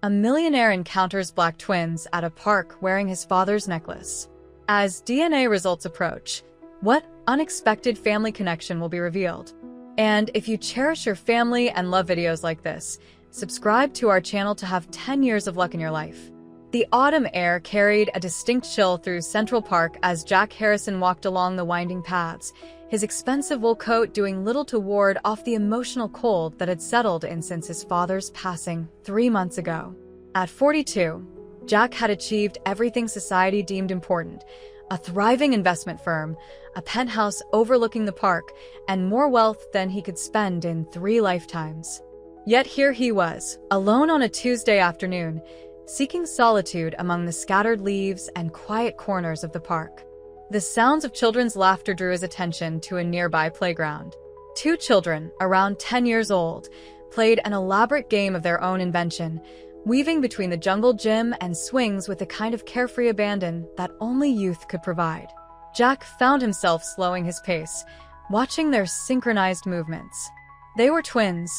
A millionaire encounters black twins at a park wearing his father's necklace. As DNA results approach, what unexpected family connection will be revealed? And if you cherish your family and love videos like this, subscribe to our channel to have 10 years of luck in your life. The autumn air carried a distinct chill through Central Park as Jack Harrison walked along the winding paths, his expensive wool coat doing little to ward off the emotional cold that had settled in since his father's passing 3 months ago. At 42, Jack had achieved everything society deemed important: a thriving investment firm, a penthouse overlooking the park, and more wealth than he could spend in 3 lifetimes. Yet here he was, alone on a Tuesday afternoon, seeking solitude among the scattered leaves and quiet corners of the park. The sounds of children's laughter drew his attention to a nearby playground. 2 children, around 10 years old, played an elaborate game of their own invention, weaving between the jungle gym and swings with the kind of carefree abandon that only youth could provide. Jack found himself slowing his pace, watching their synchronized movements. They were twins,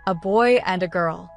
a boy and a girl,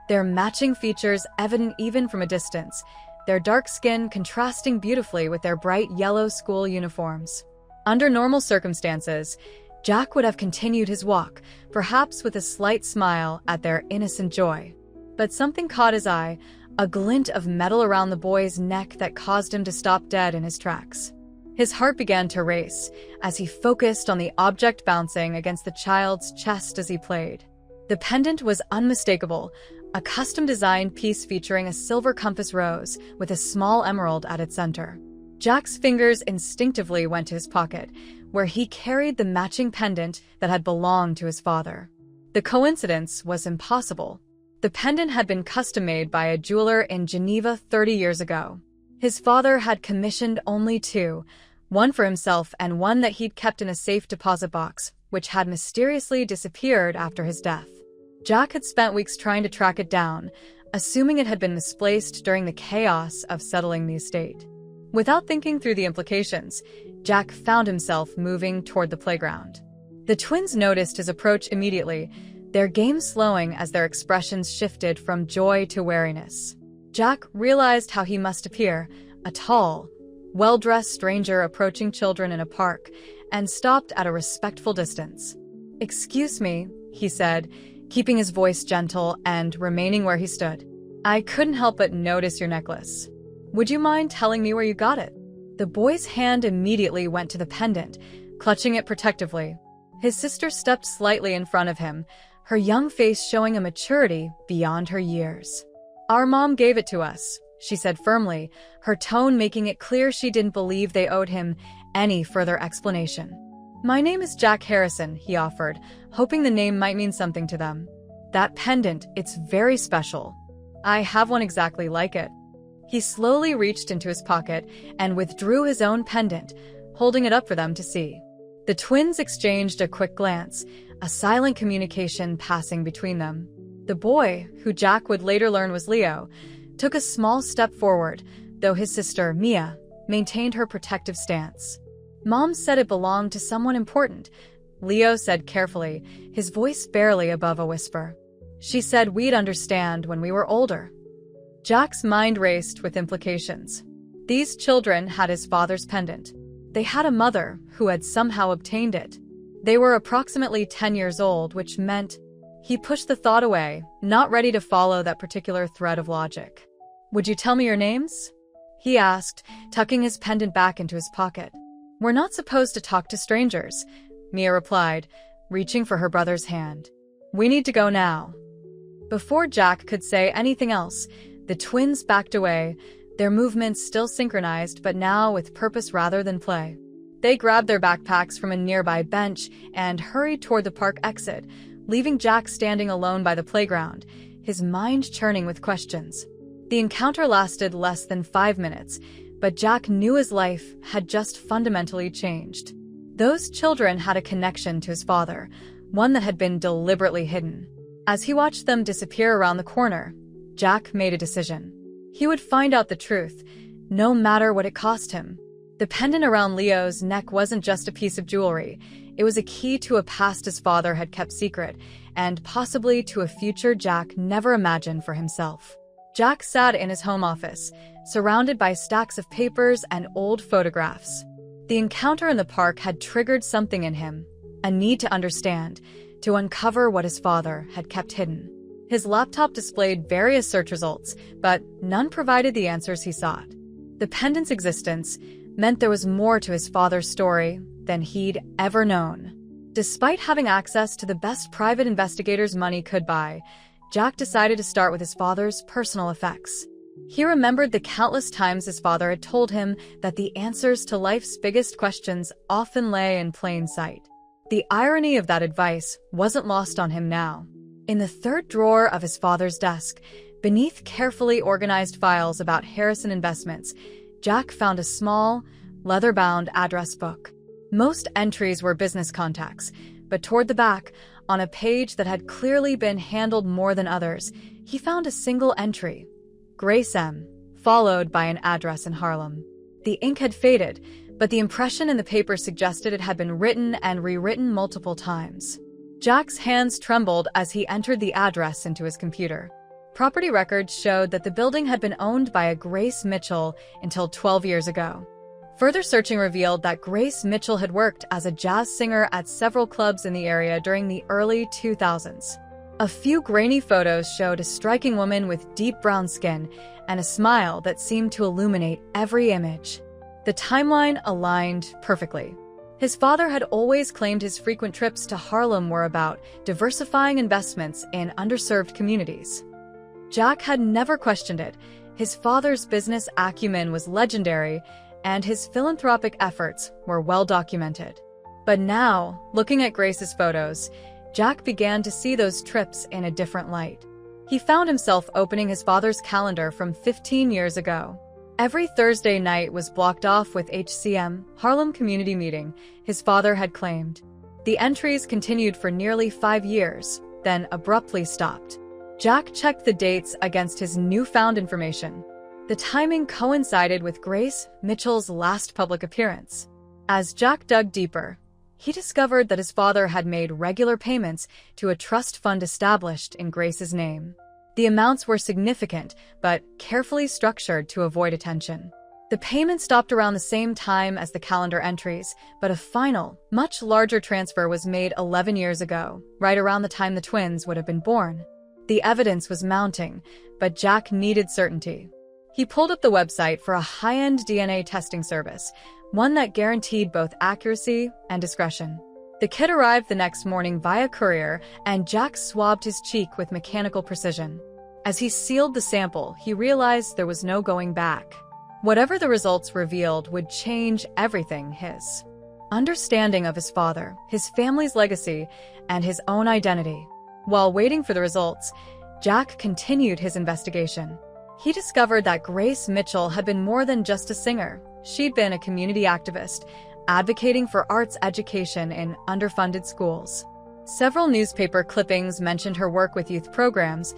their matching features evident even from a distance, their dark skin contrasting beautifully with their bright yellow school uniforms. Under normal circumstances, Jack would have continued his walk, perhaps with a slight smile at their innocent joy. But something caught his eye, a glint of metal around the boy's neck that caused him to stop dead in his tracks. His heart began to race as he focused on the object bouncing against the child's chest as he played. The pendant was unmistakable, a custom-designed piece featuring a silver compass rose with a small emerald at its center. Jack's fingers instinctively went to his pocket, where he carried the matching pendant that had belonged to his father. The coincidence was impossible. The pendant had been custom-made by a jeweler in Geneva 30 years ago. His father had commissioned only 2, one for himself and one that he'd kept in a safe deposit box, which had mysteriously disappeared after his death. Jack had spent weeks trying to track it down, assuming it had been misplaced during the chaos of settling the estate. Without thinking through the implications, Jack found himself moving toward the playground. The twins noticed his approach immediately, their game slowing as their expressions shifted from joy to wariness. Jack realized how he must appear, a tall, well-dressed stranger approaching children in a park, and stopped at a respectful distance. "Excuse me," he said, keeping his voice gentle and remaining where he stood. "I couldn't help but notice your necklace. Would you mind telling me where you got it?" The boy's hand immediately went to the pendant, clutching it protectively. His sister stepped slightly in front of him, her young face showing a maturity beyond her years. "Our mom gave it to us," she said firmly, her tone making it clear she didn't believe they owed him any further explanation. "My name is Jack Harrison," he offered, hoping the name might mean something to them. "That pendant, it's very special. I have one exactly like it." He slowly reached into his pocket and withdrew his own pendant, holding it up for them to see. The twins exchanged a quick glance, a silent communication passing between them. The boy, who Jack would later learn was Leo, took a small step forward, though his sister, Mia, maintained her protective stance. "Mom said it belonged to someone important," Leo said carefully, his voice barely above a whisper. "She said we'd understand when we were older." Jack's mind raced with implications. These children had his father's pendant. They had a mother who had somehow obtained it. They were approximately 10 years old, which meant he pushed the thought away, not ready to follow that particular thread of logic. "Would you tell me your names?" he asked, tucking his pendant back into his pocket. "We're not supposed to talk to strangers," Mia replied, reaching for her brother's hand. "We need to go now." Before Jack could say anything else, the twins backed away, their movements still synchronized but now with purpose rather than play. They grabbed their backpacks from a nearby bench and hurried toward the park exit, leaving Jack standing alone by the playground, his mind churning with questions. The encounter lasted less than 5 minutes, but Jack knew his life had just fundamentally changed. Those children had a connection to his father, one that had been deliberately hidden. As he watched them disappear around the corner, Jack made a decision. He would find out the truth, no matter what it cost him. The pendant around Leo's neck wasn't just a piece of jewelry. It was a key to a past his father had kept secret, and possibly to a future Jack never imagined for himself. Jack sat in his home office, surrounded by stacks of papers and old photographs. The encounter in the park had triggered something in him, a need to understand, to uncover what his father had kept hidden. His laptop displayed various search results, but none provided the answers he sought. The pendant's existence meant there was more to his father's story than he'd ever known. Despite having access to the best private investigators money could buy, Jack decided to start with his father's personal effects. He remembered the countless times his father had told him that the answers to life's biggest questions often lay in plain sight. The irony of that advice wasn't lost on him now. In the third drawer of his father's desk, beneath carefully organized files about Harrison Investments, Jack found a small, leather-bound address book. Most entries were business contacts, but toward the back, on a page that had clearly been handled more than others, he found a single entry, Grace M., followed by an address in Harlem. The ink had faded, but the impression in the paper suggested it had been written and rewritten multiple times. Jack's hands trembled as he entered the address into his computer. Property records showed that the building had been owned by a Grace Mitchell until 12 years ago. Further searching revealed that Grace Mitchell had worked as a jazz singer at several clubs in the area during the early 2000s. A few grainy photos showed a striking woman with deep brown skin and a smile that seemed to illuminate every image. The timeline aligned perfectly. His father had always claimed his frequent trips to Harlem were about diversifying investments in underserved communities. Jack had never questioned it. His father's business acumen was legendary, and his philanthropic efforts were well documented. But now, looking at Grace's photos, Jack began to see those trips in a different light. He found himself opening his father's calendar from 15 years ago. Every Thursday night was blocked off with HCM, Harlem Community Meeting, his father had claimed. The entries continued for nearly 5 years, then abruptly stopped. Jack checked the dates against his newfound information. The timing coincided with Grace Mitchell's last public appearance. As Jack dug deeper, he discovered that his father had made regular payments to a trust fund established in Grace's name. The amounts were significant, but carefully structured to avoid attention. The payment stopped around the same time as the calendar entries, but a final, much larger transfer was made 11 years ago, right around the time the twins would have been born. The evidence was mounting, but Jack needed certainty. He pulled up the website for a high-end DNA testing service, one that guaranteed both accuracy and discretion. The kit arrived the next morning via courier, and Jack swabbed his cheek with mechanical precision. As he sealed the sample, he realized there was no going back. Whatever the results revealed would change everything: his understanding of his father, his family's legacy, and his own identity. While waiting for the results, Jack continued his investigation. He discovered that Grace Mitchell had been more than just a singer. She'd been a community activist, advocating for arts education in underfunded schools. Several newspaper clippings mentioned her work with youth programs,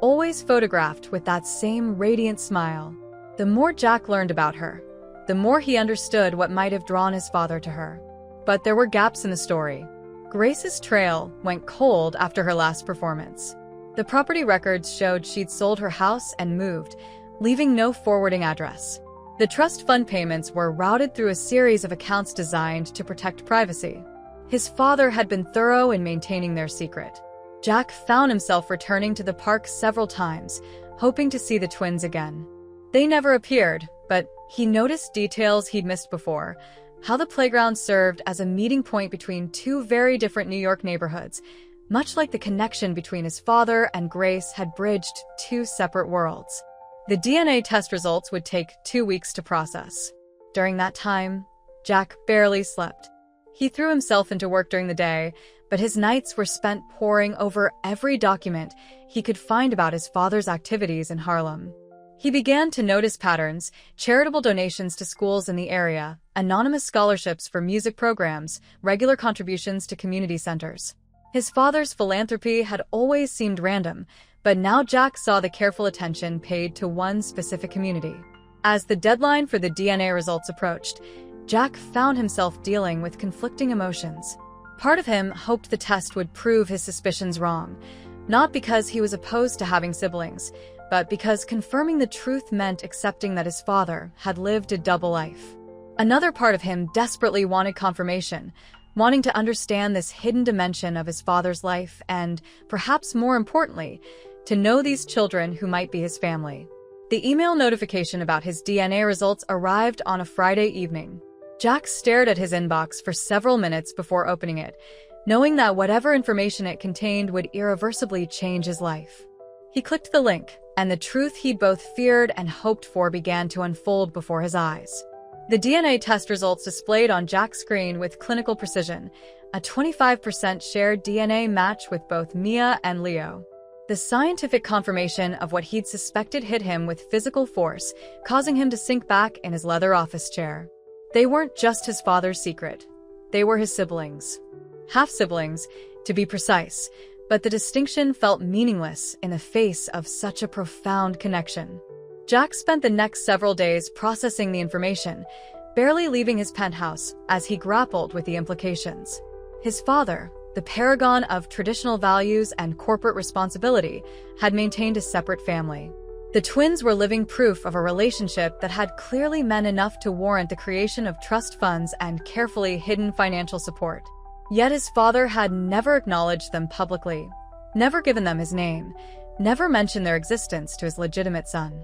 always photographed with that same radiant smile. The more Jack learned about her, the more he understood what might have drawn his father to her. But there were gaps in the story. Grace's trail went cold after her last performance. The property records showed she'd sold her house and moved, leaving no forwarding address. The trust fund payments were routed through a series of accounts designed to protect privacy. His father had been thorough in maintaining their secret. Jack found himself returning to the park several times, hoping to see the twins again. They never appeared, but he noticed details he'd missed before: how the playground served as a meeting point between two very different New York neighborhoods, much like the connection between his father and Grace had bridged two separate worlds. The DNA test results would take 2 weeks to process. During that time, Jack barely slept. He threw himself into work during the day, but his nights were spent poring over every document he could find about his father's activities in Harlem. He began to notice patterns: charitable donations to schools in the area, anonymous scholarships for music programs, regular contributions to community centers. His father's philanthropy had always seemed random, but now Jack saw the careful attention paid to one specific community. As the deadline for the DNA results approached, Jack found himself dealing with conflicting emotions. Part of him hoped the test would prove his suspicions wrong, not because he was opposed to having siblings, but because confirming the truth meant accepting that his father had lived a double life. Another part of him desperately wanted confirmation, wanting to understand this hidden dimension of his father's life and, perhaps more importantly, to know these children who might be his family. The email notification about his DNA results arrived on a Friday evening. Jack stared at his inbox for several minutes before opening it, knowing that whatever information it contained would irreversibly change his life. He clicked the link, and the truth he'd both feared and hoped for began to unfold before his eyes. The DNA test results displayed on Jack's screen with clinical precision, a 25% shared DNA match with both Mia and Leo. The scientific confirmation of what he'd suspected hit him with physical force, causing him to sink back in his leather office chair. They weren't just his father's secret. They were his siblings. Half-siblings, to be precise, but the distinction felt meaningless in the face of such a profound connection. Jack spent the next several days processing the information, barely leaving his penthouse as he grappled with the implications. His father, the paragon of traditional values and corporate responsibility, had maintained a separate family. The twins were living proof of a relationship that had clearly meant enough to warrant the creation of trust funds and carefully hidden financial support. Yet his father had never acknowledged them publicly, never given them his name, never mentioned their existence to his legitimate son.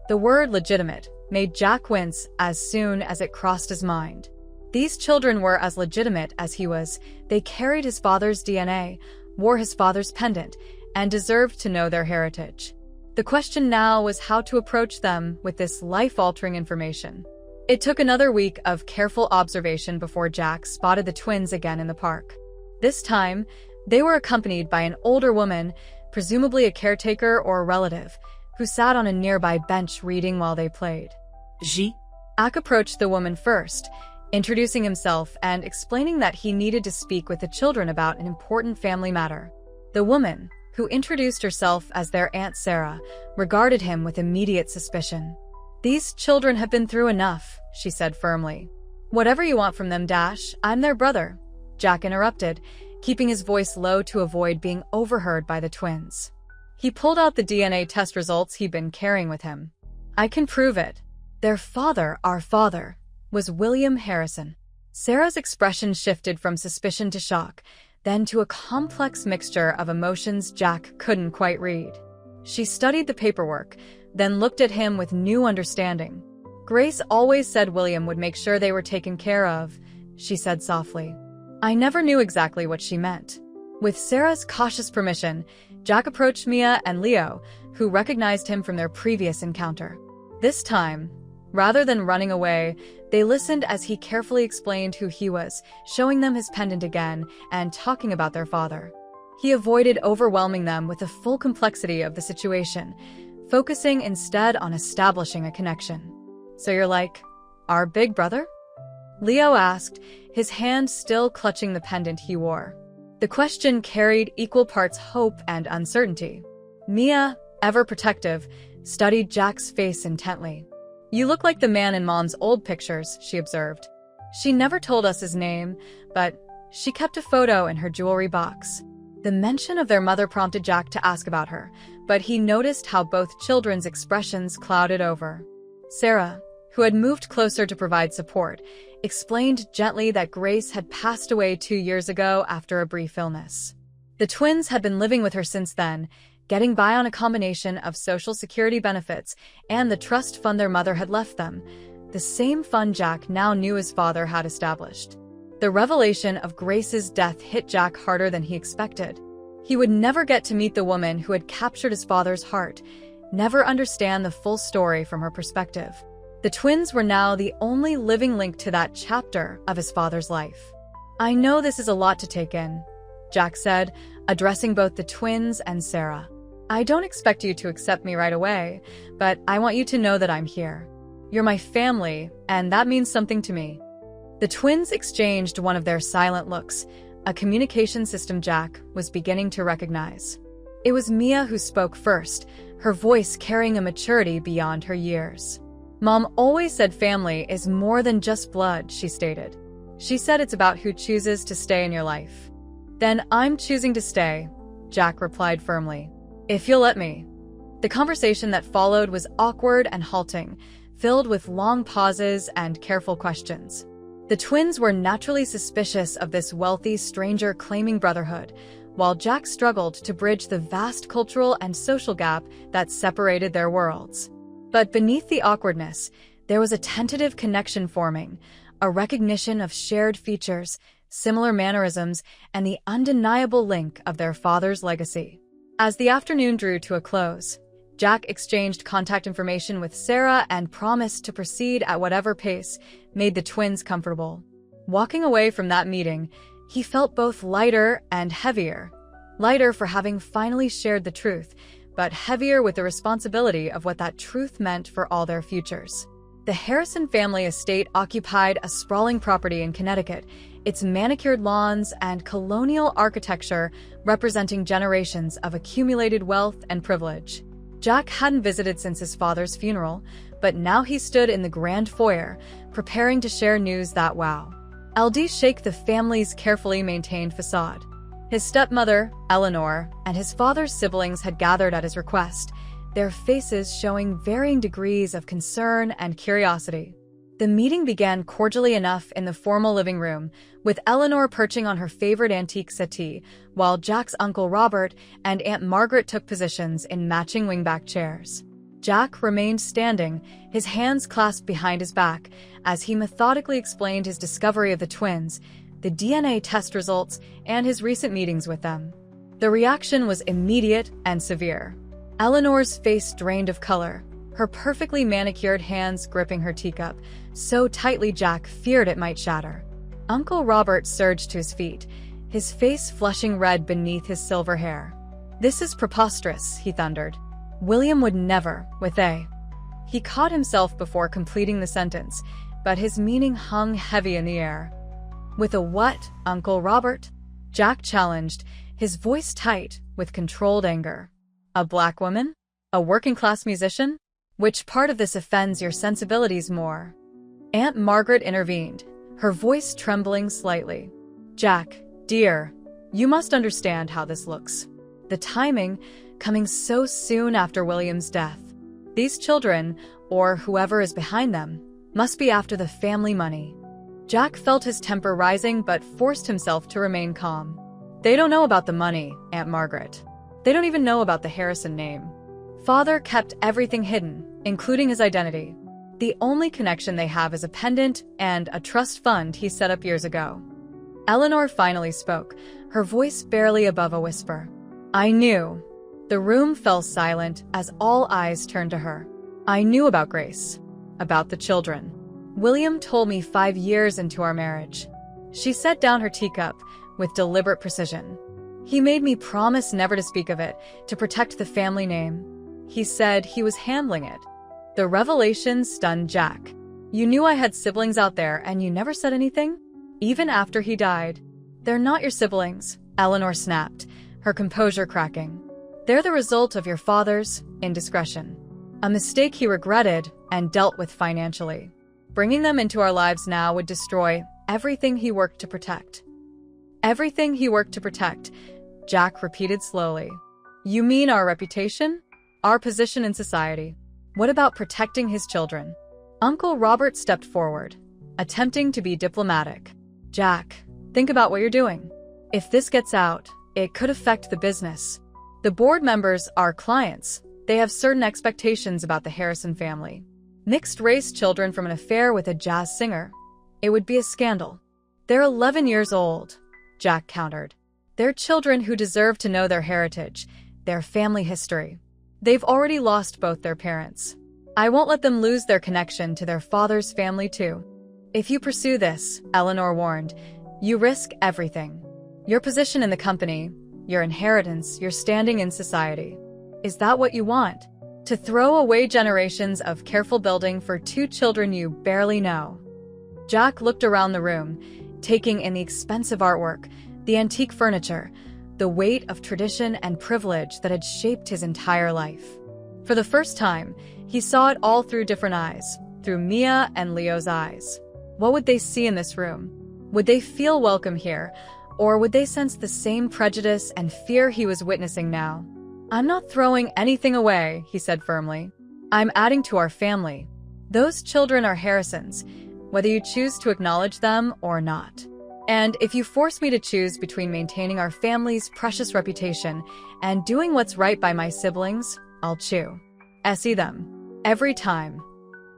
The word legitimate made Jack wince as soon as it crossed his mind. These children were as legitimate as he was. They carried his father's DNA, wore his father's pendant, and deserved to know their heritage. The question now was how to approach them with this life-altering information. It took another week of careful observation before Jack spotted the twins again in the park. This time, they were accompanied by an older woman, presumably a caretaker or a relative, who sat on a nearby bench reading while they played. Jack approached the woman first, introducing himself and explaining that he needed to speak with the children about an important family matter. The woman, who introduced herself as their Aunt Sarah, regarded him with immediate suspicion. "These children have been through enough," she said firmly. "Whatever you want from them, I'm their brother," Jack interrupted, keeping his voice low to avoid being overheard by the twins. He pulled out the DNA test results he'd been carrying with him. "I can prove it. Their father, our father, was William Harrison." Sarah's expression shifted from suspicion to shock, then to a complex mixture of emotions Jack couldn't quite read. She studied the paperwork, then looked at him with new understanding. "Grace always said William would make sure they were taken care of," she said softly. I never knew exactly what she meant. With Sarah's cautious permission, Jack approached Mia and Leo, who recognized him from their previous encounter. This time, rather than running away, they listened as he carefully explained who he was, showing them his pendant again and talking about their father. He avoided overwhelming them with the full complexity of the situation, focusing instead on establishing a connection. "So you're like, our big brother?" Leo asked, his hand still clutching the pendant he wore. The question carried equal parts hope and uncertainty. Mia, ever protective, studied Jack's face intently. "You look like the man in Mom's old pictures," she observed. She never told us his name, but she kept a photo in her jewelry box. The mention of their mother prompted Jack to ask about her, but he noticed how both children's expressions clouded over. Sarah, who had moved closer to provide support, explained gently that Grace had passed away 2 years ago after a brief illness. The twins had been living with her since then, getting by on a combination of Social Security benefits and the trust fund their mother had left them, the same fund Jack now knew his father had established. The revelation of Grace's death hit Jack harder than he expected. He would never get to meet the woman who had captured his father's heart, never understand the full story from her perspective. The twins were now the only living link to that chapter of his father's life. "I know this is a lot to take in," Jack said, addressing both the twins and Sarah. "I don't expect you to accept me right away, but I want you to know that I'm here. You're my family, and that means something to me." The twins exchanged one of their silent looks, a communication system Jack was beginning to recognize. It was Mia who spoke first, her voice carrying a maturity beyond her years. "Mom always said family is more than just blood," she stated. "She said it's about who chooses to stay in your life." "Then I'm choosing to stay," Jack replied firmly. "If you'll let me." The conversation that followed was awkward and halting, filled with long pauses and careful questions. The twins were naturally suspicious of this wealthy stranger claiming brotherhood, while Jack struggled to bridge the vast cultural and social gap that separated their worlds. But beneath the awkwardness, there was a tentative connection forming, a recognition of shared features, similar mannerisms, and the undeniable link of their father's legacy. As the afternoon drew to a close, Jack exchanged contact information with Sarah and promised to proceed at whatever pace made the twins comfortable. Walking away from that meeting, he felt both lighter and heavier. Lighter for having finally shared the truth, but heavier with the responsibility of what that truth meant for all their futures. The Harrison family estate occupied a sprawling property in Connecticut, its manicured lawns and colonial architecture representing generations of accumulated wealth and privilege. Jack hadn't visited since his father's funeral, but now he stood in the grand foyer, preparing to share news that LD shake the family's carefully maintained facade. His stepmother, Eleanor, and his father's siblings had gathered at his request, their faces showing varying degrees of concern and curiosity. The meeting began cordially enough in the formal living room, with Eleanor perching on her favorite antique settee, while Jack's Uncle Robert and Aunt Margaret took positions in matching wingback chairs. Jack remained standing, his hands clasped behind his back, as he methodically explained his discovery of the twins, the DNA test results, and his recent meetings with them. The reaction was immediate and severe. Eleanor's face drained of color, her perfectly manicured hands gripping her teacup, so tightly Jack feared it might shatter. Uncle Robert surged to his feet, his face flushing red beneath his silver hair. "This is preposterous," he thundered. "William would never, with a..." He caught himself before completing the sentence, but his meaning hung heavy in the air. "With a what, Uncle Robert?" Jack challenged, his voice tight with controlled anger. "A black woman? A working-class musician? Which part of this offends your sensibilities more?" Aunt Margaret intervened, her voice trembling slightly. "Jack, dear, you must understand how this looks. The timing, coming so soon after William's death. These children, or whoever is behind them, must be after the family money." Jack felt his temper rising but forced himself to remain calm. "They don't know about the money, Aunt Margaret. They don't even know about the Harrison name. Father kept everything hidden, including his identity. The only connection they have is a pendant and a trust fund he set up years ago." Eleanor finally spoke, her voice barely above a whisper. "I knew." The room fell silent as all eyes turned to her. "I knew about Grace. About the children. William told me 5 years into our marriage." She set down her teacup with deliberate precision. "He made me promise never to speak of it, to protect the family name. He said he was handling it." The revelation stunned Jack. "You knew I had siblings out there and you never said anything? Even after he died?" "They're not your siblings," Eleanor snapped, her composure cracking. "They're the result of your father's indiscretion. A mistake he regretted and dealt with financially. Bringing them into our lives now would destroy everything he worked to protect." "Everything he worked to protect," Jack repeated slowly. "You mean our reputation? Our position in society? What about protecting his children?" Uncle Robert stepped forward, attempting to be diplomatic. "Jack, think about what you're doing. If this gets out, it could affect the business. The board members are clients. They have certain expectations about the Harrison family. Mixed-race children from an affair with a jazz singer. It would be a scandal." "They're 11 years old," Jack countered. "They're children who deserve to know their heritage, their family history. They've already lost both their parents. I won't let them lose their connection to their father's family too." "If you pursue this," Eleanor warned, "you risk everything. Your position in the company, your inheritance, your standing in society. Is that what you want? To throw away generations of careful building for 2 children you barely know?" Jack looked around the room, taking in the expensive artwork, the antique furniture, the weight of tradition and privilege that had shaped his entire life. For the first time, he saw it all through different eyes, through Mia and Leo's eyes. What would they see in this room? Would they feel welcome here, or would they sense the same prejudice and fear he was witnessing now? "I'm not throwing anything away," he said firmly. "I'm adding to our family. Those children are Harrison's, whether you choose to acknowledge them or not. And if you force me to choose between maintaining our family's precious reputation and doing what's right by my siblings, I'll see them. Every time."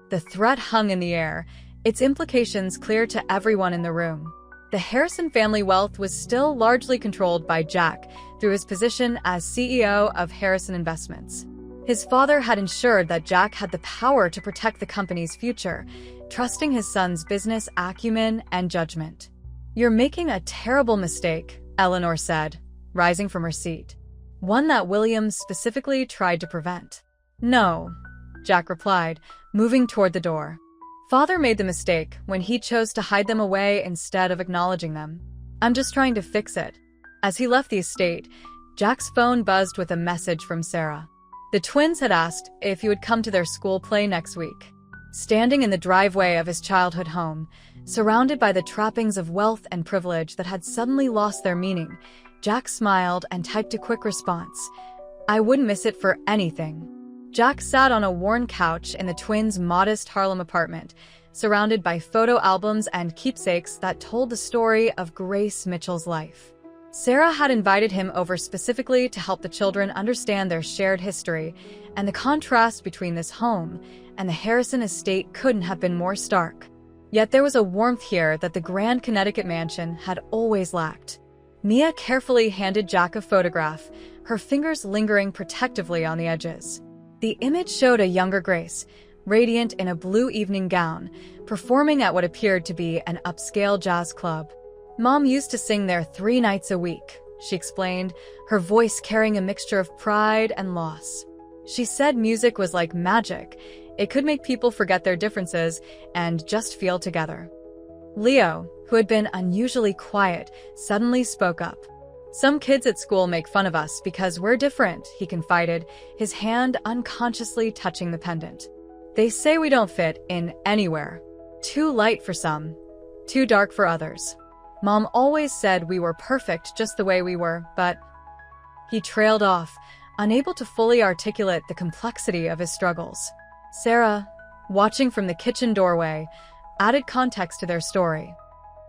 The threat hung in the air, its implications clear to everyone in the room. The Harrison family wealth was still largely controlled by Jack through his position as CEO of Harrison Investments. His father had ensured that Jack had the power to protect the company's future, trusting his son's business acumen and judgment. "You're making a terrible mistake," Eleanor said, rising from her seat. One that William specifically tried to prevent. "No," Jack replied, moving toward the door. "Father made the mistake when he chose to hide them away instead of acknowledging them. I'm just trying to fix it." As he left the estate, Jack's phone buzzed with a message from Sarah. The twins had asked if he would come to their school play next week. Standing in the driveway of his childhood home, surrounded by the trappings of wealth and privilege that had suddenly lost their meaning, Jack smiled and typed a quick response. "I wouldn't miss it for anything." Jack sat on a worn couch in the twins' modest Harlem apartment, surrounded by photo albums and keepsakes that told the story of Grace Mitchell's life. Sarah had invited him over specifically to help the children understand their shared history, and the contrast between this home and the Harrison estate couldn't have been more stark. Yet there was a warmth here that the grand Connecticut mansion had always lacked. Mia carefully handed Jack a photograph, her fingers lingering protectively on the edges. The image showed a younger Grace, radiant in a blue evening gown, performing at what appeared to be an upscale jazz club. "Mom used to sing there 3 nights a week," she explained, her voice carrying a mixture of pride and loss. She said music was like magic. It could make people forget their differences and just feel together. Leo, who had been unusually quiet, suddenly spoke up. "Some kids at school make fun of us because we're different," he confided, his hand unconsciously touching the pendant. "They say we don't fit in anywhere. Too light for some, too dark for others. Mom always said we were perfect just the way we were, but..." He trailed off, unable to fully articulate the complexity of his struggles. Sarah, watching from the kitchen doorway, added context to their story.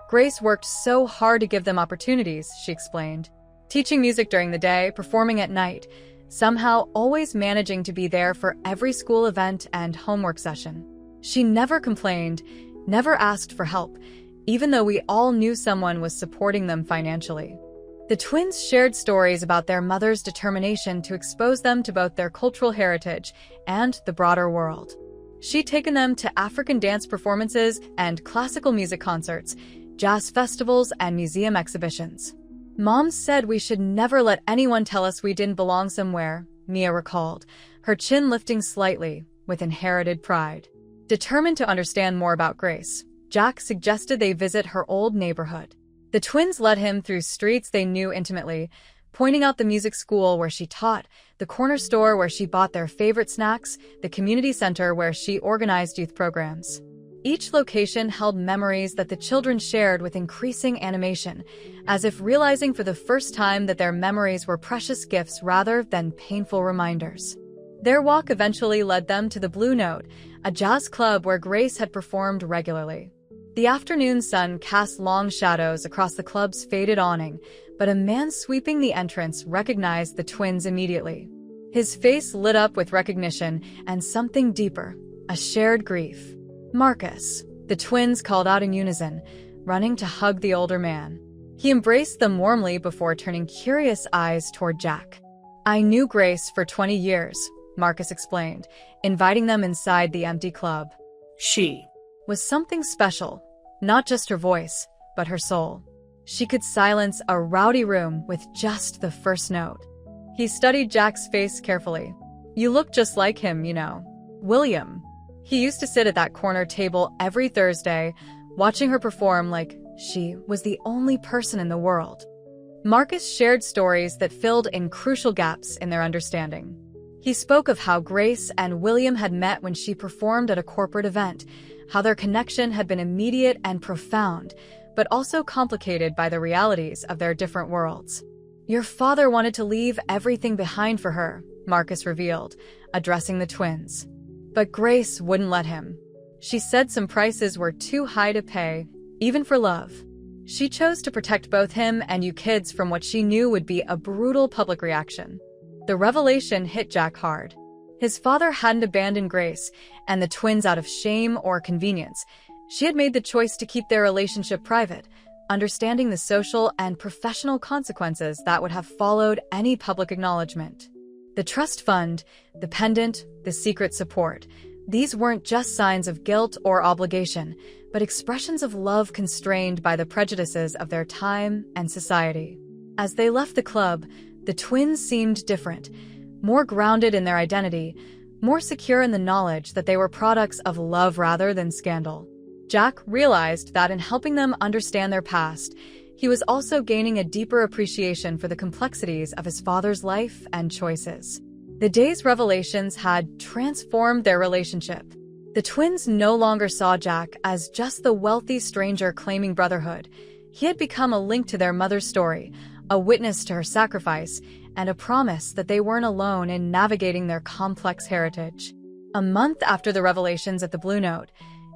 "Grace worked so hard to give them opportunities," she explained. "Teaching music during the day, performing at night, somehow always managing to be there for every school event and homework session. She never complained, never asked for help, even though we all knew someone was supporting them financially." The twins shared stories about their mother's determination to expose them to both their cultural heritage and the broader world. She'd taken them to African dance performances and classical music concerts, jazz festivals, and museum exhibitions. "Mom said we should never let anyone tell us we didn't belong somewhere," Mia recalled, her chin lifting slightly with inherited pride. Determined to understand more about Grace, Jack suggested they visit her old neighborhood. The twins led him through streets they knew intimately, pointing out the music school where she taught, the corner store where she bought their favorite snacks, the community center where she organized youth programs. Each location held memories that the children shared with increasing animation, as if realizing for the first time that their memories were precious gifts rather than painful reminders. Their walk eventually led them to the Blue Note, a jazz club where Grace had performed regularly. The afternoon sun cast long shadows across the club's faded awning, but a man sweeping the entrance recognized the twins immediately. His face lit up with recognition and something deeper, a shared grief. "Marcus," the twins called out in unison, running to hug the older man. He embraced them warmly before turning curious eyes toward Jack. "I knew Grace for 20 years, Marcus explained, inviting them inside the empty club. She was something special, not just her voice, but her soul. She could silence a rowdy room with just the first note. He studied Jack's face carefully. "You look just like him, you know. William." He used to sit at that corner table every Thursday, watching her perform like she was the only person in the world. Marcus shared stories that filled in crucial gaps in their understanding. He spoke of how Grace and William had met when she performed at a corporate event, how their connection had been immediate and profound, but also complicated by the realities of their different worlds. "Your father wanted to leave everything behind for her," Marcus revealed, addressing the twins. But Grace wouldn't let him. She said some prices were too high to pay, even for love. She chose to protect both him and you kids from what she knew would be a brutal public reaction. The revelation hit Jack hard. His father hadn't abandoned Grace and the twins out of shame or convenience. She had made the choice to keep their relationship private, understanding the social and professional consequences that would have followed any public acknowledgement. The trust fund, the pendant, the secret support, these weren't just signs of guilt or obligation, but expressions of love constrained by the prejudices of their time and society. As they left the club, the twins seemed different, more grounded in their identity, more secure in the knowledge that they were products of love rather than scandal. Jack realized that in helping them understand their past, he was also gaining a deeper appreciation for the complexities of his father's life and choices. The day's revelations had transformed their relationship. The twins no longer saw Jack as just the wealthy stranger claiming brotherhood. He had become a link to their mother's story, a witness to her sacrifice, and a promise that they weren't alone in navigating their complex heritage. A month after the revelations at the Blue Note,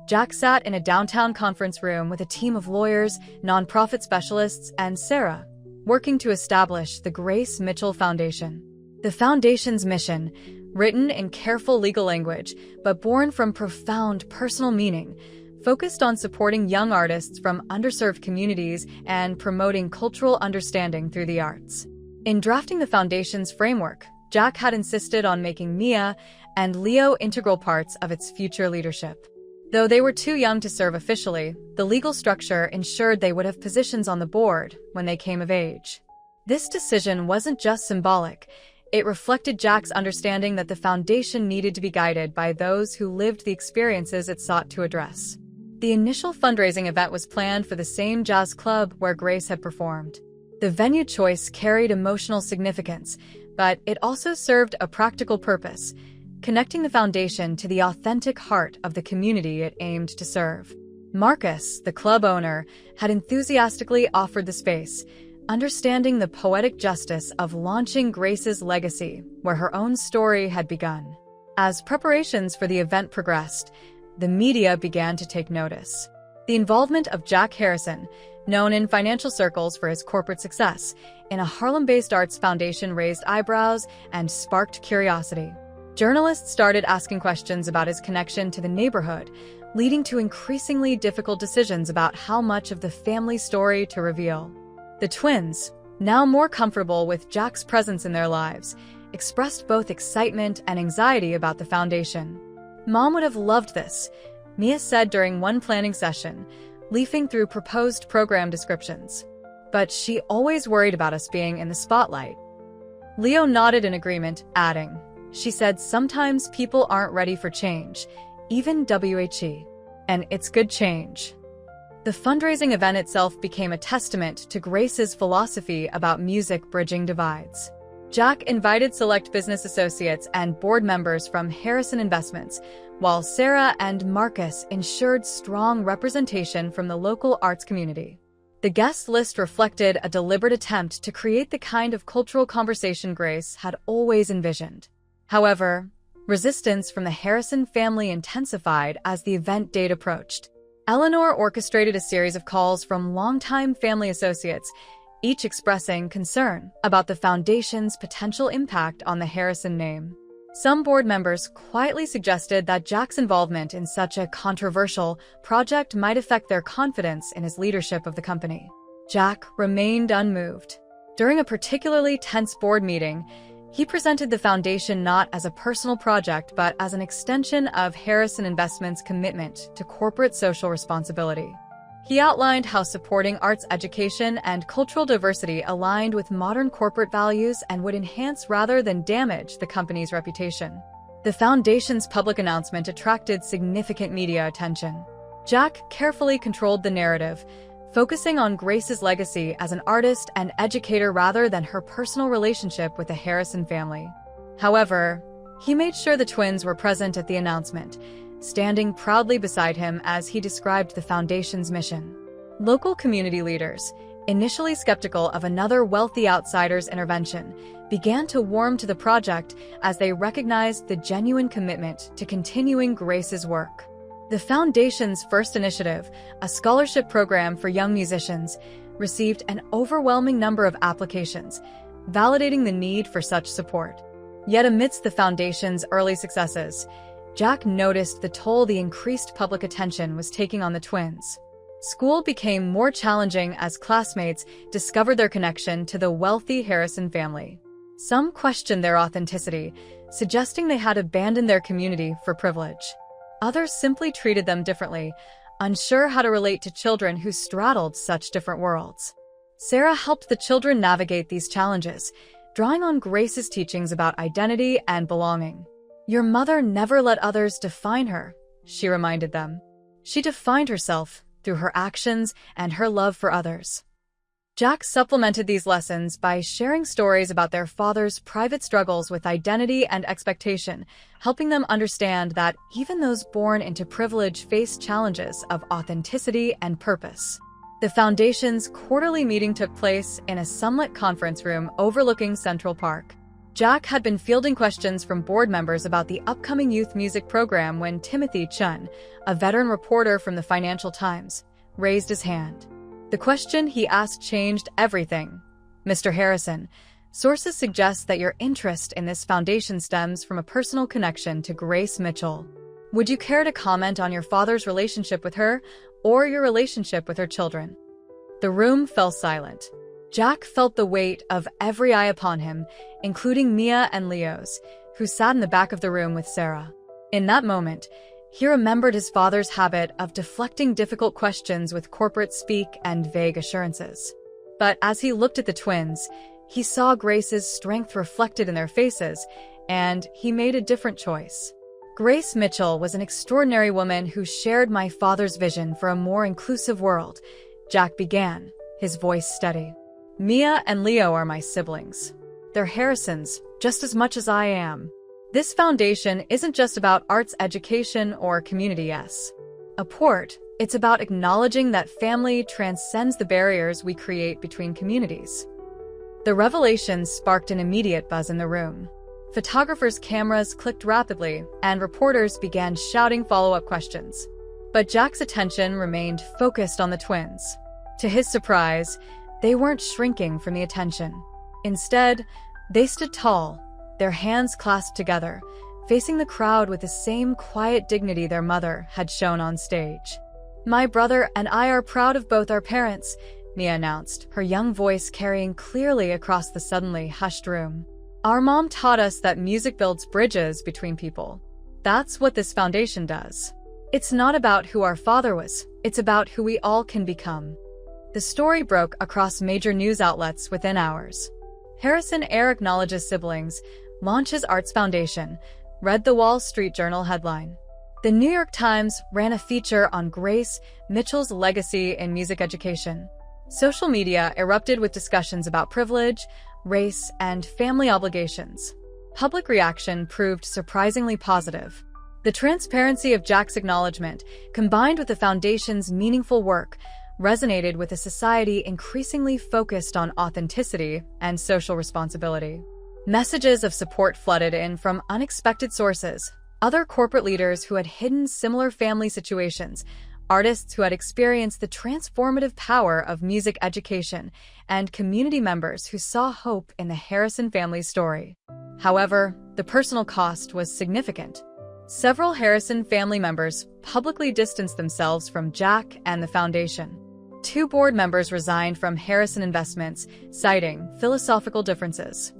Jack sat in a downtown conference room with a team of lawyers, nonprofit specialists, and Sarah, working to establish the Grace Mitchell Foundation. The foundation's mission, written in careful legal language but born from profound personal meaning, focused on supporting young artists from underserved communities and promoting cultural understanding through the arts. In drafting the foundation's framework, Jack had insisted on making Mia and Leo integral parts of its future leadership. Though they were too young to serve officially, the legal structure ensured they would have positions on the board when they came of age. This decision wasn't just symbolic. It reflected Jack's understanding that the foundation needed to be guided by those who lived the experiences it sought to address. The initial fundraising event was planned for the same jazz club where Grace had performed. The venue choice carried emotional significance, but it also served a practical purpose, connecting the foundation to the authentic heart of the community it aimed to serve. Marcus, the club owner, had enthusiastically offered the space, understanding the poetic justice of launching Grace's legacy where her own story had begun. As preparations for the event progressed, the media began to take notice. The involvement of Jack Harrison, known in financial circles for his corporate success, in a Harlem-based arts foundation raised eyebrows and sparked curiosity. Journalists started asking questions about his connection to the neighborhood, leading to increasingly difficult decisions about how much of the family story to reveal. The twins, now more comfortable with Jack's presence in their lives, expressed both excitement and anxiety about the foundation. "Mom would have loved this," Mia said during one planning session, leafing through proposed program descriptions. "But she always worried about us being in the spotlight." Leo nodded in agreement, adding, "She said sometimes people aren't ready for change, even WHE. And it's good change." The fundraising event itself became a testament to Grace's philosophy about music bridging divides. Jack invited select business associates and board members from Harrison Investments, while Sarah and Marcus ensured strong representation from the local arts community. The guest list reflected a deliberate attempt to create the kind of cultural conversation Grace had always envisioned. However, resistance from the Harrison family intensified as the event date approached. Eleanor orchestrated a series of calls from longtime family associates, each expressing concern about the foundation's potential impact on the Harrison name. Some board members quietly suggested that Jack's involvement in such a controversial project might affect their confidence in his leadership of the company. Jack remained unmoved. During a particularly tense board meeting, he presented the foundation not as a personal project but as an extension of Harrison Investments' commitment to corporate social responsibility. He outlined how supporting arts education and cultural diversity aligned with modern corporate values and would enhance rather than damage the company's reputation. The foundation's public announcement attracted significant media attention. Jack carefully controlled the narrative, focusing on Grace's legacy as an artist and educator rather than her personal relationship with the Harrison family. However, he made sure the twins were present at the announcement, standing proudly beside him as he described the foundation's mission. Local community leaders, initially skeptical of another wealthy outsider's intervention, began to warm to the project as they recognized the genuine commitment to continuing Grace's work. The Foundation's first initiative, a scholarship program for young musicians, received an overwhelming number of applications, validating the need for such support. Yet amidst the Foundation's early successes, Jack noticed the toll the increased public attention was taking on the twins. School became more challenging as classmates discovered their connection to the wealthy Harrison family. Some questioned their authenticity, suggesting they had abandoned their community for privilege. Others simply treated them differently, unsure how to relate to children who straddled such different worlds. Sarah helped the children navigate these challenges, drawing on Grace's teachings about identity and belonging. "Your mother never let others define her," she reminded them. "She defined herself through her actions and her love for others." Jack supplemented these lessons by sharing stories about their father's private struggles with identity and expectation, helping them understand that even those born into privilege face challenges of authenticity and purpose. The Foundation's quarterly meeting took place in a sunlit conference room overlooking Central Park. Jack had been fielding questions from board members about the upcoming youth music program when Timothy Chun, a veteran reporter from the Financial Times, raised his hand. The question he asked changed everything. "Mr. Harrison, sources suggest that your interest in this foundation stems from a personal connection to Grace Mitchell. Would you care to comment on your father's relationship with her or your relationship with her children?" The room fell silent. Jack felt the weight of every eye upon him, including Mia and Leo's, who sat in the back of the room with Sarah. In that moment, he remembered his father's habit of deflecting difficult questions with corporate speak and vague assurances. But as he looked at the twins, he saw Grace's strength reflected in their faces, and he made a different choice. "Grace Mitchell was an extraordinary woman who shared my father's vision for a more inclusive world," Jack began, his voice steady. "Mia and Leo are my siblings. They're Harrisons, just as much as I am. This foundation isn't just about arts education or community support. It's about acknowledging that family transcends the barriers we create between communities." The revelation sparked an immediate buzz in the room. Photographers' cameras clicked rapidly, and reporters began shouting follow-up questions. But Jack's attention remained focused on the twins. To his surprise, they weren't shrinking from the attention. Instead, they stood tall, their hands clasped together, facing the crowd with the same quiet dignity their mother had shown on stage. "My brother and I are proud of both our parents," Mia announced, her young voice carrying clearly across the suddenly hushed room. "Our mom taught us that music builds bridges between people. That's what this foundation does. It's not about who our father was, it's about who we all can become." The story broke across major news outlets within hours. "Harrison-heir acknowledges siblings, launches Arts Foundation," read the Wall Street Journal headline. The New York Times ran a feature on Grace Mitchell's legacy in music education. Social media erupted with discussions about privilege, race, and family obligations. Public reaction proved surprisingly positive. The transparency of Jack's acknowledgement, combined with the Foundation's meaningful work, resonated with a society increasingly focused on authenticity and social responsibility. Messages of support flooded in from unexpected sources: other corporate leaders who had hidden similar family situations, artists who had experienced the transformative power of music education, and community members who saw hope in the Harrison family's story. However, the personal cost was significant. Several Harrison family members publicly distanced themselves from Jack and the Foundation. 2 board members resigned from Harrison Investments, citing philosophical differences.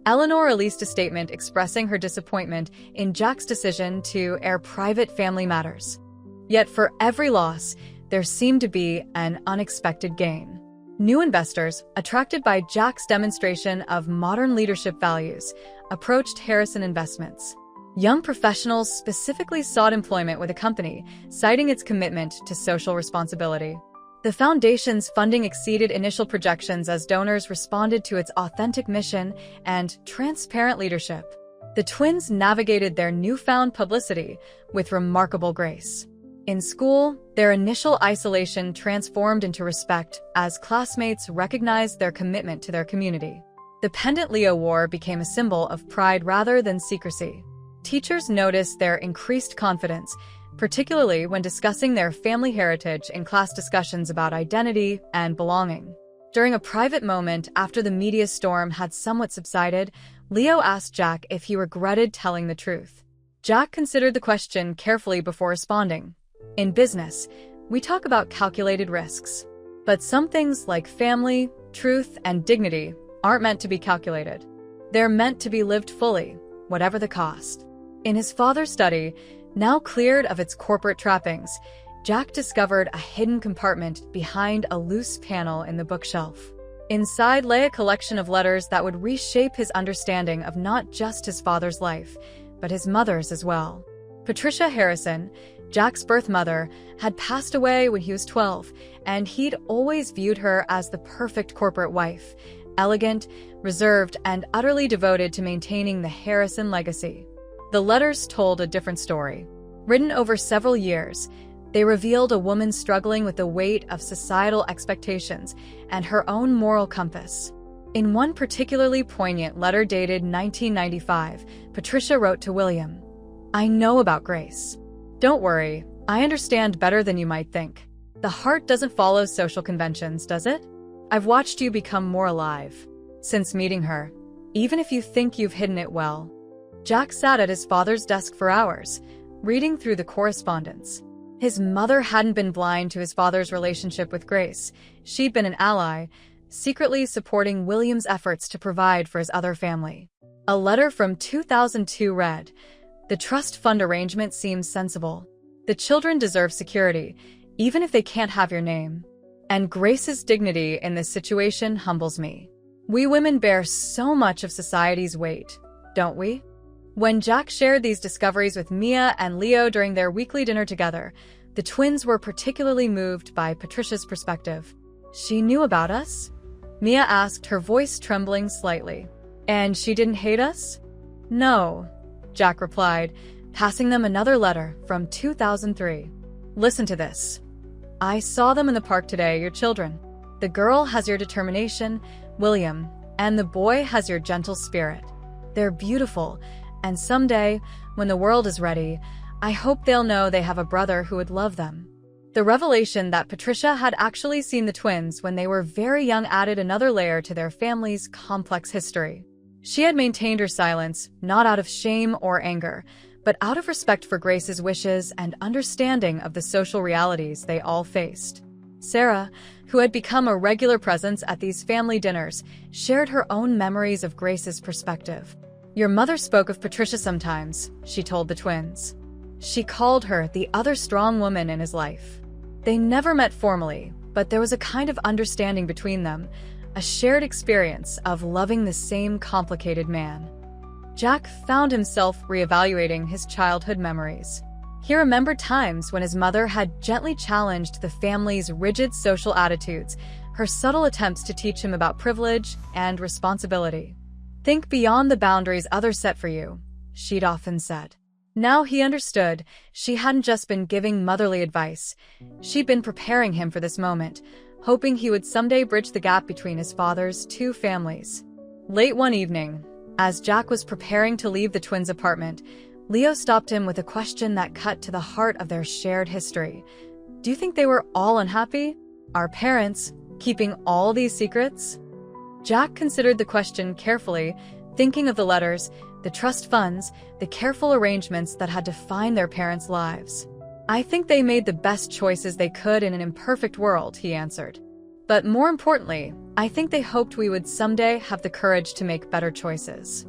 Eleanor released a statement expressing her disappointment in Jack's decision to air private family matters. Yet for every loss, there seemed to be an unexpected gain. New investors, attracted by Jack's demonstration of modern leadership values, approached Harrison Investments. Young professionals specifically sought employment with the company, citing its commitment to social responsibility. The Foundation's funding exceeded initial projections as donors responded to its authentic mission and transparent leadership. The twins navigated their newfound publicity with remarkable grace. In school, their initial isolation transformed into respect as classmates recognized their commitment to their community. The pendant Leo wore became a symbol of pride rather than secrecy. Teachers noticed their increased confidence, particularly when discussing their family heritage in class discussions about identity and belonging. During a private moment after the media storm had somewhat subsided, Leo asked Jack if he regretted telling the truth. Jack considered the question carefully before responding. In business, we talk about calculated risks. But some things like family, truth, and dignity aren't meant to be calculated. They're meant to be lived fully, whatever the cost. In his father's study, now cleared of its corporate trappings, Jack discovered a hidden compartment behind a loose panel in the bookshelf. Inside lay a collection of letters that would reshape his understanding of not just his father's life, but his mother's as well. Patricia Harrison, Jack's birth mother, had passed away when he was 12, and he'd always viewed her as the perfect corporate wife, elegant, reserved, and utterly devoted to maintaining the Harrison legacy. The letters told a different story. Written over several years, they revealed a woman struggling with the weight of societal expectations and her own moral compass. In one particularly poignant letter dated 1995, Patricia wrote to William, "I know about Grace. Don't worry, I understand better than you might think. The heart doesn't follow social conventions, does it? I've watched you become more alive since meeting her, even if you think you've hidden it well." Jack sat at his father's desk for hours, reading through the correspondence. His mother hadn't been blind to his father's relationship with Grace. She'd been an ally, secretly supporting William's efforts to provide for his other family. A letter from 2002 read, "The trust fund arrangement seems sensible. The children deserve security, even if they can't have your name. And Grace's dignity in this situation humbles me. We women bear so much of society's weight, don't we?" When Jack shared these discoveries with Mia and Leo during their weekly dinner together, the twins were particularly moved by Patricia's perspective. "She knew about us?" Mia asked, her voice trembling slightly. "And she didn't hate us?" "No," Jack replied, passing them another letter from 2003. "Listen to this. I saw them in the park today, your children. The girl has your determination, William, and the boy has your gentle spirit. They're beautiful, and someday, when the world is ready, I hope they'll know they have a brother who would love them." The revelation that Patricia had actually seen the twins when they were very young added another layer to their family's complex history. She had maintained her silence, not out of shame or anger, but out of respect for Grace's wishes and understanding of the social realities they all faced. Sarah, who had become a regular presence at these family dinners, shared her own memories of Grace's perspective. "Your mother spoke of Patricia sometimes," she told the twins. "She called her the other strong woman in his life." They never met formally, but there was a kind of understanding between them, a shared experience of loving the same complicated man. Jack found himself reevaluating his childhood memories. He remembered times when his mother had gently challenged the family's rigid social attitudes, her subtle attempts to teach him about privilege and responsibility. "Think beyond the boundaries others set for you," she'd often said. Now he understood she hadn't just been giving motherly advice. She'd been preparing him for this moment, hoping he would someday bridge the gap between his father's two families. Late one evening, as Jack was preparing to leave the twins' apartment, Leo stopped him with a question that cut to the heart of their shared history. "Do you think they were all unhappy? Our parents, keeping all these secrets?" Jack considered the question carefully, thinking of the letters, the trust funds, the careful arrangements that had defined their parents' lives. "I think they made the best choices they could in an imperfect world," he answered. "But more importantly, I think they hoped we would someday have the courage to make better choices."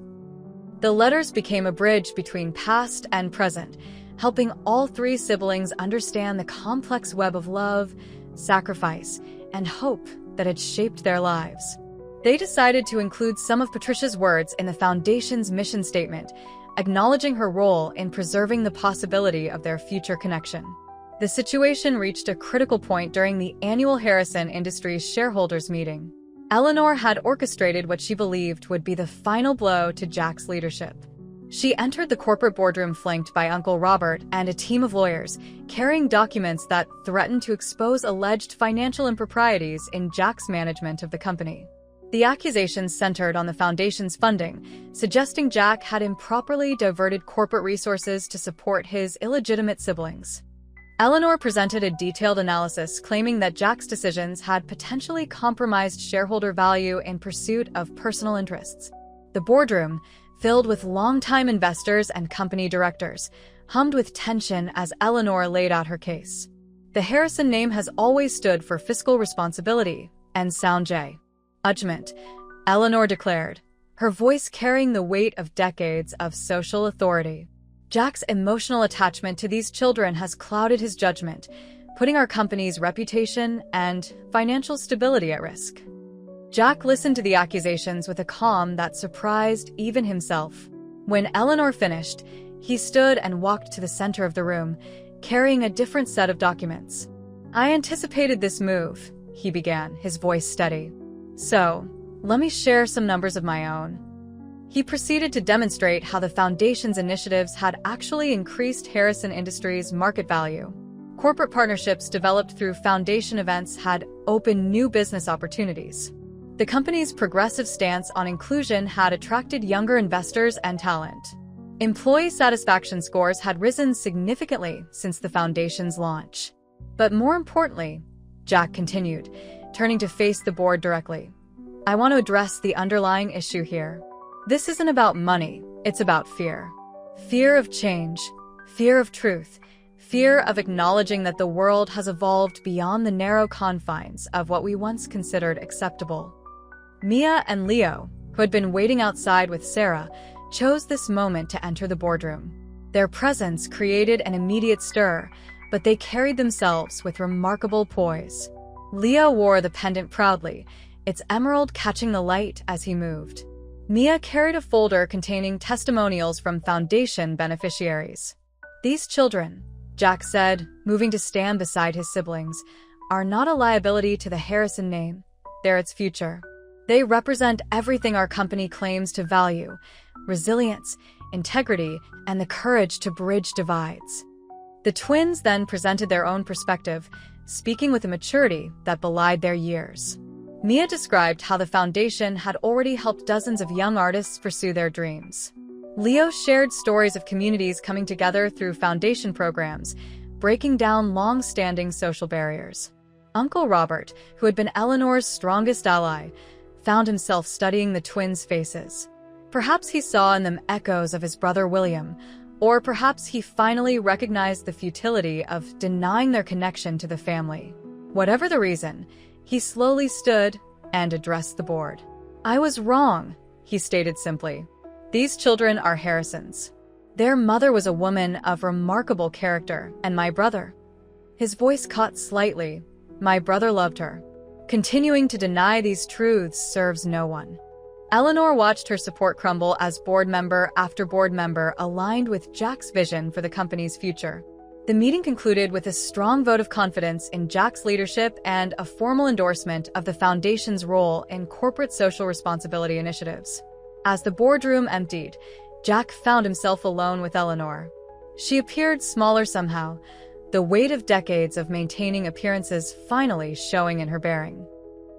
The letters became a bridge between past and present, helping all three siblings understand the complex web of love, sacrifice, and hope that had shaped their lives. They decided to include some of Patricia's words in the Foundation's mission statement, acknowledging her role in preserving the possibility of their future connection. The situation reached a critical point during the annual Harrison Industries shareholders meeting. Eleanor had orchestrated what she believed would be the final blow to Jack's leadership. She entered the corporate boardroom flanked by Uncle Robert and a team of lawyers, carrying documents that threatened to expose alleged financial improprieties in Jack's management of the company. The accusations centered on the foundation's funding, suggesting Jack had improperly diverted corporate resources to support his illegitimate siblings. Eleanor presented a detailed analysis claiming that Jack's decisions had potentially compromised shareholder value in pursuit of personal interests. The boardroom, filled with longtime investors and company directors, hummed with tension as Eleanor laid out her case. The Harrison name has always stood for fiscal responsibility and sound judgment, Eleanor declared, her voice carrying the weight of decades of social authority. Jack's emotional attachment to these children has clouded his judgment, putting our company's reputation and financial stability at risk. Jack listened to the accusations with a calm that surprised even himself. When Eleanor finished, he stood and walked to the center of the room, carrying a different set of documents. "I anticipated this move," he began, his voice steady. "So, let me share some numbers of my own." He proceeded to demonstrate how the foundation's initiatives had actually increased Harrison Industries' market value. Corporate partnerships developed through foundation events had opened new business opportunities. The company's progressive stance on inclusion had attracted younger investors and talent. Employee satisfaction scores had risen significantly since the foundation's launch. But more importantly, Jack continued, turning to face the board directly, "I want to address the underlying issue here. This isn't about money, it's about fear. Fear of change, fear of truth, fear of acknowledging that the world has evolved beyond the narrow confines of what we once considered acceptable." Mia and Leo, who had been waiting outside with Sarah, chose this moment to enter the boardroom. Their presence created an immediate stir, but they carried themselves with remarkable poise. Leo wore the pendant proudly, its emerald catching the light as he moved. Mia carried a folder containing testimonials from foundation beneficiaries. "These children," Jack said, moving to stand beside his siblings, "are not a liability to the Harrison name. They're its future. They represent everything our company claims to value: resilience, integrity, and the courage to bridge divides." The twins then presented their own perspective, speaking with a maturity that belied their years. Mia described how the foundation had already helped dozens of young artists pursue their dreams. Leo shared stories of communities coming together through foundation programs, breaking down long-standing social barriers. Uncle Robert, who had been Eleanor's strongest ally, found himself studying the twins' faces. Perhaps he saw in them echoes of his brother William, or perhaps he finally recognized the futility of denying their connection to the family. Whatever the reason, he slowly stood and addressed the board. "I was wrong," he stated simply. "These children are Harrisons. Their mother was a woman of remarkable character, and my brother." His voice caught slightly. "My brother loved her." Continuing to deny these truths serves no one. Eleanor watched her support crumble as board member after board member aligned with Jack's vision for the company's future. The meeting concluded with a strong vote of confidence in Jack's leadership and a formal endorsement of the foundation's role in corporate social responsibility initiatives. As the boardroom emptied, Jack found himself alone with Eleanor. She appeared smaller somehow, the weight of decades of maintaining appearances finally showing in her bearing.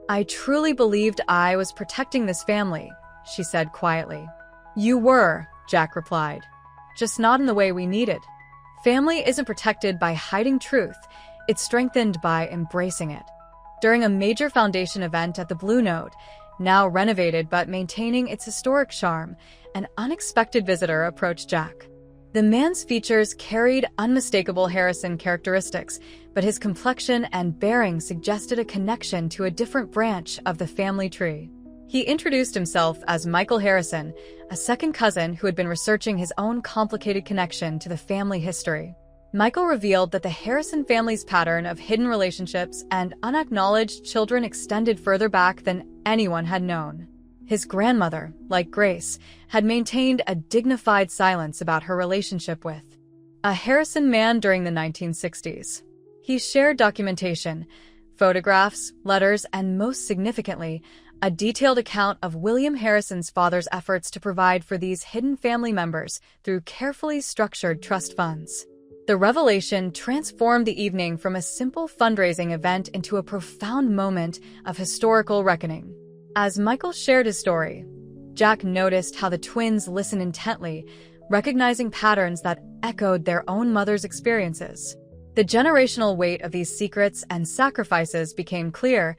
"I truly believed I was protecting this family," she said quietly. "You were," Jack replied. "Just not in the way we needed. Family isn't protected by hiding truth, it's strengthened by embracing it." During a major foundation event at the Blue Note, now renovated but maintaining its historic charm, an unexpected visitor approached Jack. The man's features carried unmistakable Harrison characteristics, but his complexion and bearing suggested a connection to a different branch of the family tree. He introduced himself as Michael Harrison, a second cousin who had been researching his own complicated connection to the family history. Michael revealed that the Harrison family's pattern of hidden relationships and unacknowledged children extended further back than anyone had known. His grandmother, like Grace, had maintained a dignified silence about her relationship with a Harrison man during the 1960s. He shared documentation, photographs, letters, and most significantly, a detailed account of William Harrison's father's efforts to provide for these hidden family members through carefully structured trust funds. The revelation transformed the evening from a simple fundraising event into a profound moment of historical reckoning. As Michael shared his story, Jack noticed how the twins listened intently, recognizing patterns that echoed their own mother's experiences. The generational weight of these secrets and sacrifices became clear,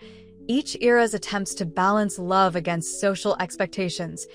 each era's attempts to balance love against social expectations,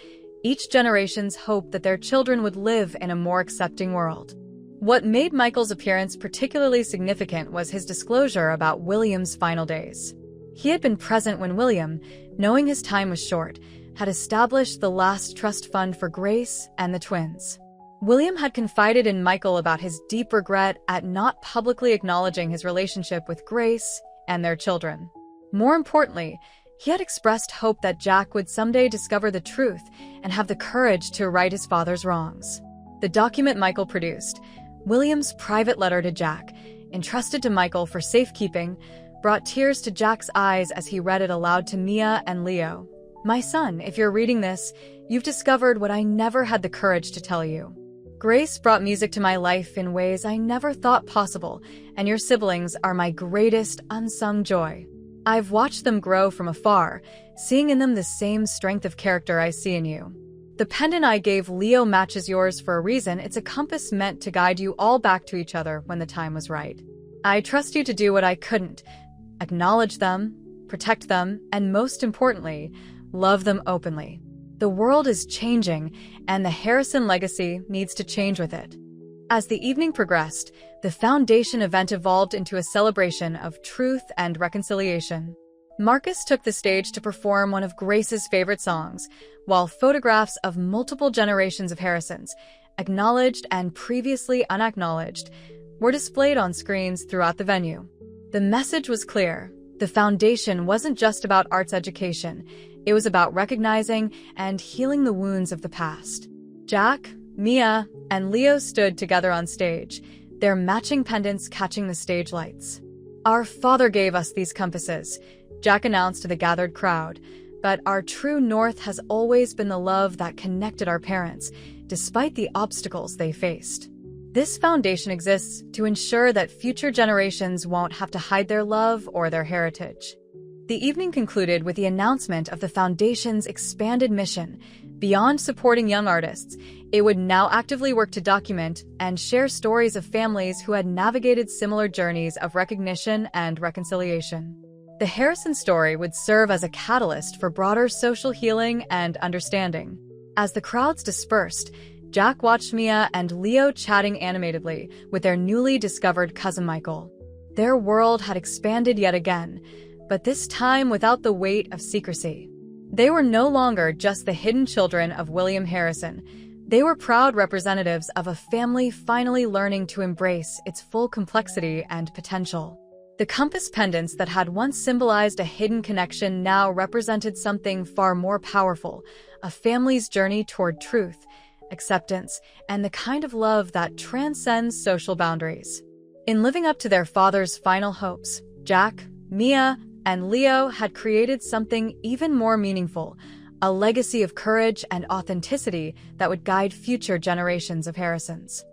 each generation's hope that their children would live in a more accepting world. What made Michael's appearance particularly significant was his disclosure about William's final days. He had been present when William, knowing his time was short, had established the last trust fund for Grace and the twins. William had confided in Michael about his deep regret at not publicly acknowledging his relationship with Grace and their children. More importantly, he had expressed hope that Jack would someday discover the truth and have the courage to right his father's wrongs. The document Michael produced, William's private letter to Jack, entrusted to Michael for safekeeping, brought tears to Jack's eyes as he read it aloud to Mia and Leo. "My son, if you're reading this, you've discovered what I never had the courage to tell you. Grace brought music to my life in ways I never thought possible, and your siblings are my greatest unsung joy. I've watched them grow from afar, seeing in them the same strength of character I see in you. The pendant I gave Leo matches yours for a reason. It's a compass meant to guide you all back to each other when the time was right. I trust you to do what I couldn't: acknowledge them, protect them, and most importantly, love them openly. The world is changing, and the Harrison legacy needs to change with it." As the evening progressed, the foundation event evolved into a celebration of truth and reconciliation. Marcus took the stage to perform one of Grace's favorite songs, while photographs of multiple generations of Harrisons, acknowledged and previously unacknowledged, were displayed on screens throughout the venue. The message was clear. The foundation wasn't just about arts education. It was about recognizing and healing the wounds of the past. Jack, Mia, and Leo stood together on stage, their matching pendants catching the stage lights. "Our father gave us these compasses," Jack announced to the gathered crowd, "but our true north has always been the love that connected our parents, despite the obstacles they faced. This foundation exists to ensure that future generations won't have to hide their love or their heritage." The evening concluded with the announcement of the foundation's expanded mission. Beyond supporting young artists, it would now actively work to document and share stories of families who had navigated similar journeys of recognition and reconciliation. The Harrison story would serve as a catalyst for broader social healing and understanding. As the crowds dispersed, Jack watched Mia and Leo chatting animatedly with their newly discovered cousin Michael. Their world had expanded yet again, but this time without the weight of secrecy. They were no longer just the hidden children of William Harrison. They were proud representatives of a family finally learning to embrace its full complexity and potential. The compass pendants that had once symbolized a hidden connection now represented something far more powerful: a family's journey toward truth, acceptance, and the kind of love that transcends social boundaries. In living up to their father's final hopes, Jack, Mia, and Leo had created something even more meaningful: a legacy of courage and authenticity that would guide future generations of Harrisons.